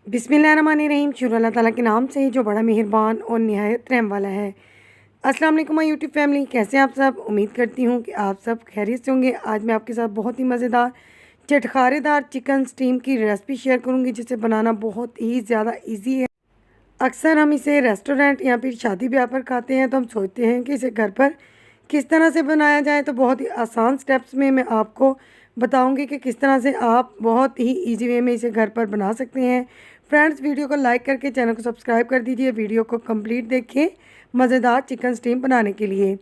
बिस्मिल्लाहिर्रहमानिर्रहीम। शुरू अल्लाह ताला के नाम से जो बड़ा मेहरबान और निहायत रहम वाला है। अस्सलाम वालेकुम माय यूट्यूब फैमिली, कैसे आप सब? उम्मीद करती हूँ कि आप सब खैरियत से होंगे। आज मैं आपके साथ बहुत ही मज़ेदार चटखारेदार चिकन स्टीम की रेसिपी शेयर करूँगी, जिसे बनाना बहुत ही ज़्यादा ईजी है। अक्सर हम इसे रेस्टोरेंट या फिर शादी ब्याह पर खाते हैं, तो हम सोचते हैं कि इसे घर पर किस तरह से बनाया जाए। तो बहुत ही आसान स्टेप्स में मैं आपको बताऊंगी कि किस तरह से आप बहुत ही इजी वे में इसे घर पर बना सकते हैं। फ्रेंड्स, वीडियो को लाइक करके चैनल को सब्सक्राइब कर दीजिए। वीडियो को कंप्लीट देखिए मज़ेदार चिकन स्टीम बनाने के लिए।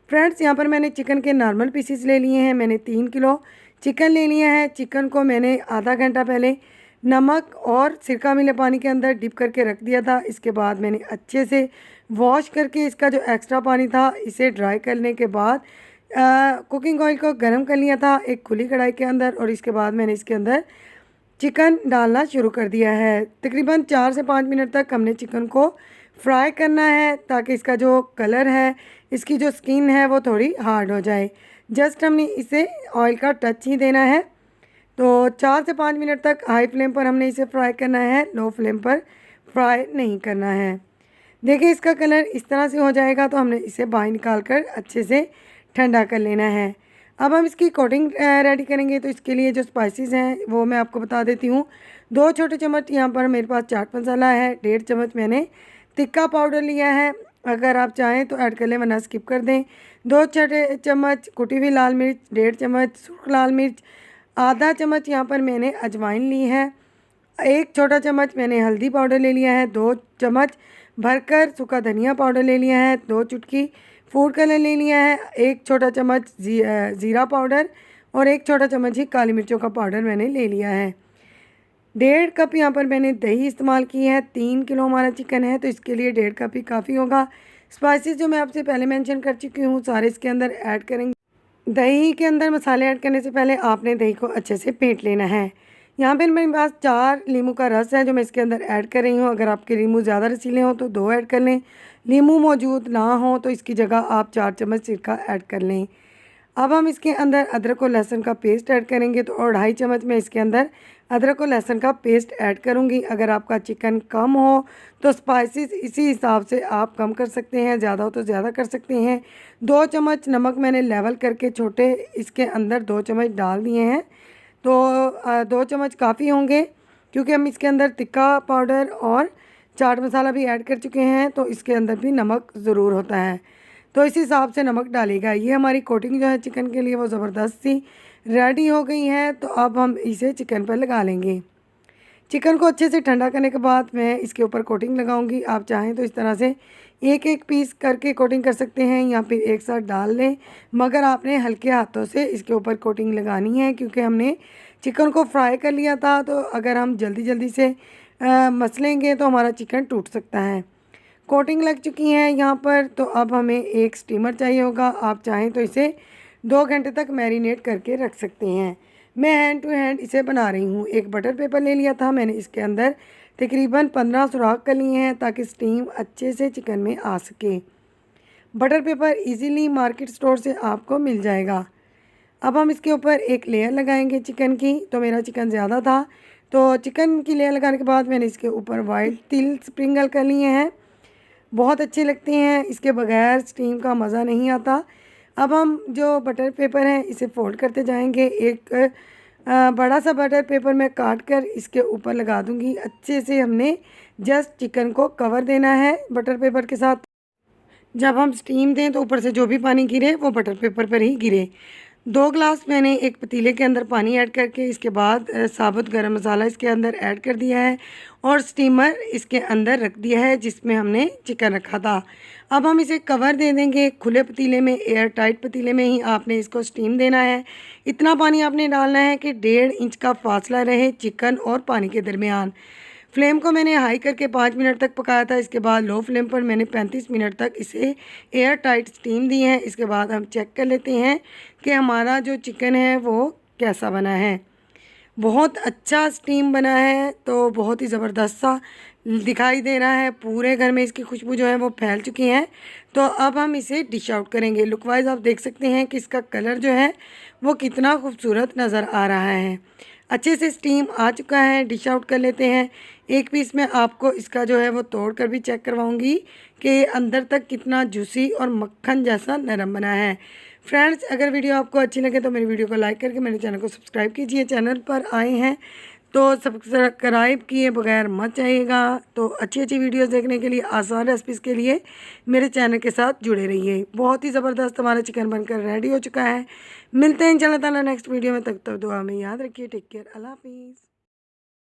फ्रेंड्स, यहाँ पर मैंने चिकन के नॉर्मल पीसीस ले लिए हैं। मैंने 3 किलो चिकन ले लिया है। चिकन को मैंने आधा घंटा पहले नमक और सिरका मिले पानी के अंदर डिप करके रख दिया था। इसके बाद मैंने अच्छे से वॉश करके इसका जो एक्स्ट्रा पानी था इसे ड्राई करने के बाद कुकिंग ऑयल को गर्म कर लिया था एक खुली कढ़ाई के अंदर, और इसके बाद मैंने इसके अंदर चिकन डालना शुरू कर दिया है। तकरीबन 4 से 5 मिनट तक हमने चिकन को फ्राई करना है, ताकि इसका जो कलर है, इसकी जो स्किन है वो थोड़ी हार्ड हो जाए। जस्ट हमने इसे ऑयल का टच ही देना है। तो 4 से 5 मिनट तक हाई फ्लेम पर हमने इसे फ्राई करना है, लो फ्लेम पर फ्राई नहीं करना है। देखिए, इसका कलर इस तरह से हो जाएगा तो हमने इसे बाहर निकाल कर अच्छे से ठंडा कर लेना है। अब हम इसकी कोटिंग रेडी करेंगे। तो इसके लिए जो स्पाइसेस हैं वो मैं आपको बता देती हूँ। 2 छोटे चम्मच यहाँ पर मेरे पास चाट मसाला है। 1.5 चम्मच मैंने टिक्का पाउडर लिया है। अगर आप चाहें तो ऐड कर लें, वरना स्किप कर दें। 2 छोटे चम्मच कुटी हुई लाल मिर्च, 1.5 चम्मच सुर्ख लाल मिर्च, आधा चम्मच यहाँ पर मैंने अजवाइन ली है। 1 छोटा चम्मच मैंने हल्दी पाउडर ले लिया है। 2 चम्मच भरकर सूखा धनिया पाउडर ले लिया है। 2 चुटकी फूड कलर ले लिया है। 1 छोटा चम्मच ज़ीरा पाउडर और 1 छोटा चम्मच ही काली मिर्चों का पाउडर मैंने ले लिया है। 1.5 कप यहाँ पर मैंने दही इस्तेमाल की है। 3 किलो हमारा चिकन है, तो इसके लिए 1.5 कप ही काफ़ी होगा। स्पाइसेस जो मैं आपसे पहले मेंशन कर चुकी हूँ सारे इसके अंदर ऐड करेंगे। दही के अंदर मसाले ऐड करने से पहले आपने दही को अच्छे से फेंट लेना है। यहाँ पे मेरे पास 4 नींबू का रस है जो मैं इसके अंदर ऐड कर रही हूँ। अगर आपके नींबू ज़्यादा रसीले हों तो 2 ऐड कर लें। नींबू मौजूद ना हो तो इसकी जगह आप 4 चम्मच सिरका ऐड कर लें। अब हम इसके अंदर अदरक और लहसुन का पेस्ट ऐड करेंगे। तो 2.5 चम्मच मैं इसके अंदर अदरक और लहसुन का पेस्ट ऐड करूँगी। अगर आपका चिकन कम हो तो स्पाइसेस इसी हिसाब से आप कम कर सकते हैं, ज़्यादा हो तो ज़्यादा कर सकते हैं। 2 चम्मच नमक मैंने लेवल करके छोटे इसके अंदर 2 चम्मच डाल दिए हैं। तो 2 चम्मच काफ़ी होंगे, क्योंकि हम इसके अंदर टिक्का पाउडर और चाट मसाला भी ऐड कर चुके हैं, तो इसके अंदर भी नमक ज़रूर होता है। तो इस हिसाब से नमक डालिएगा। ये हमारी कोटिंग जो है चिकन के लिए वो ज़बरदस्त सी रेडी हो गई है। तो अब हम इसे चिकन पर लगा लेंगे। चिकन को अच्छे से ठंडा करने के बाद मैं इसके ऊपर कोटिंग लगाऊंगी। आप चाहें तो इस तरह से एक एक पीस करके कोटिंग कर सकते हैं, या फिर एक साथ डाल लें, मगर आपने हल्के हाथों से इसके ऊपर कोटिंग लगानी है, क्योंकि हमने चिकन को फ्राई कर लिया था। तो अगर हम जल्दी जल्दी से मसलेंगे तो हमारा चिकन टूट सकता है। कोटिंग लग चुकी है यहाँ पर। तो अब हमें एक स्टीमर चाहिए होगा। आप चाहें तो इसे 2 घंटे तक मैरिनेट करके रख सकते हैं। मैं हैंड टू हैंड इसे बना रही हूँ। एक बटर पेपर ले लिया था मैंने, इसके अंदर तकरीबन 15 सुराख कर लिए हैं, ताकि स्टीम अच्छे से चिकन में आ सके। Butter paper easily market store से आपको मिल जाएगा। अब हम इसके ऊपर एक लेयर लगाएंगे चिकन की। तो मेरा चिकन ज़्यादा था, तो चिकन की लेयर लगाने के बाद मैंने इसके ऊपर वाइट तिल स्प्रिंगल कर लिए हैं। बहुत अच्छे लगते हैं, इसके बगैर स्टीम का मज़ा नहीं आता। अब हम जो बटर पेपर है इसे फोल्ड करते जाएंगे। एक बड़ा सा बटर पेपर मैं काट कर इसके ऊपर लगा दूंगी। अच्छे से हमने जस्ट चिकन को कवर देना है बटर पेपर के साथ। जब हम स्टीम दें तो ऊपर से जो भी पानी गिरे वो बटर पेपर पर ही गिरे। 2 ग्लास मैंने एक पतीले के अंदर पानी ऐड करके इसके बाद साबुत गरम मसाला इसके अंदर ऐड कर दिया है, और स्टीमर इसके अंदर रख दिया है जिसमें हमने चिकन रखा था। अब हम इसे कवर दे देंगे। खुले पतीले में, एयर टाइट पतीले में ही आपने इसको स्टीम देना है। इतना पानी आपने डालना है कि 1.5 इंच का फासला रहे चिकन और पानी के दरमियान। फ्लेम को मैंने हाई करके 5 मिनट तक पकाया था। इसके बाद लो फ्लेम पर मैंने 35 मिनट तक इसे एयर टाइट स्टीम दी है। इसके बाद हम चेक कर लेते हैं कि हमारा जो चिकन है वो कैसा बना है। बहुत अच्छा स्टीम बना है, तो बहुत ही ज़बरदस्त सा दिखाई दे रहा है। पूरे घर में इसकी खुशबू जो है वो फैल चुकी है। तो अब हम इसे डिश आउट करेंगे। लुक वाइज आप देख सकते हैं कि इसका कलर जो है वो कितना खूबसूरत नज़र आ रहा है। अच्छे से स्टीम आ चुका है, डिश आउट कर लेते हैं। एक पीस में आपको इसका जो है वो तोड़ कर भी चेक करवाऊंगी कि अंदर तक कितना जूसी और मक्खन जैसा नरम बना है। फ्रेंड्स, अगर वीडियो आपको अच्छी लगे तो मेरी वीडियो को लाइक करके मेरे चैनल को सब्सक्राइब कीजिए। चैनल पर आए हैं तो सब्सक्राइब किए बगैर मत जाइएगा। तो अच्छी अच्छी वीडियोस देखने के लिए, आसान रेसिपीज़ के लिए मेरे चैनल के साथ जुड़े रहिए। बहुत ही ज़बरदस्त हमारा चिकन बनकर रेडी हो चुका है। मिलते हैं इंशाल्लाह ताला नेक्स्ट वीडियो में। तब तक दुआ में याद रखिए। Take care. अल्लाह हाफिज़।